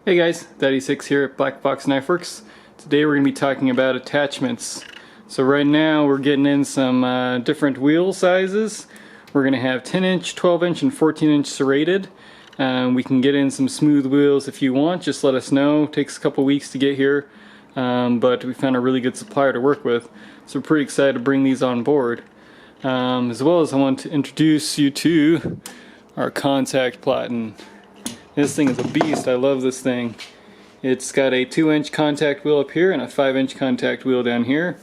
Hey guys, Daddy6 here at Black Box Knife Works. Today we're going to be talking about attachments. So right now we're getting in some different wheel sizes. We're going to have 10 inch, 12 inch, and 14 inch serrated. We can get in some smooth wheels if you want, just let us know. It takes a couple weeks to get here, but we found a really good supplier to work with. So we're pretty excited to bring these on board. As well as I want to introduce you to our contact platen. This thing is a beast. I love this thing. It's got a 2-inch contact wheel up here and a 5-inch contact wheel down here,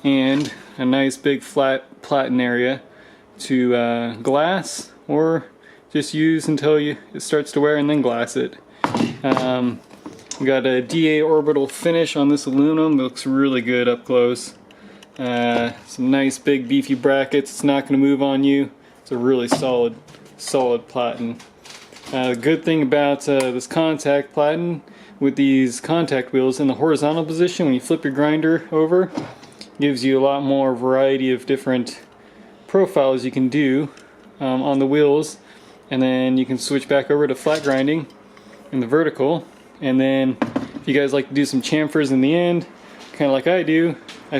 and a nice big flat platen area to glass or just use until it starts to wear and then glass it. We got a DA orbital finish on this aluminum. It looks really good up close. Some nice big beefy brackets. It's not going to move on you. It's a really solid platen. The good thing about this contact platen with these contact wheels in the horizontal position, when you flip your grinder over, gives you a lot more variety of different profiles you can do on the wheels, and then you can switch back over to flat grinding in the vertical. And then if you guys like to do some chamfers in the end, kind of like I do, I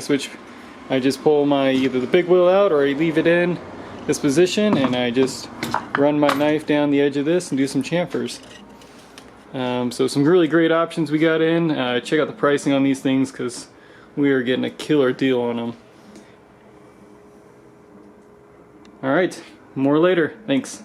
just pull either the big wheel out or I leave it in this position, and I just run my knife down the edge of this and do some chamfers. So some really great options we got in. Check out the pricing on these things because we are getting a killer deal on them. Alright, more later. Thanks.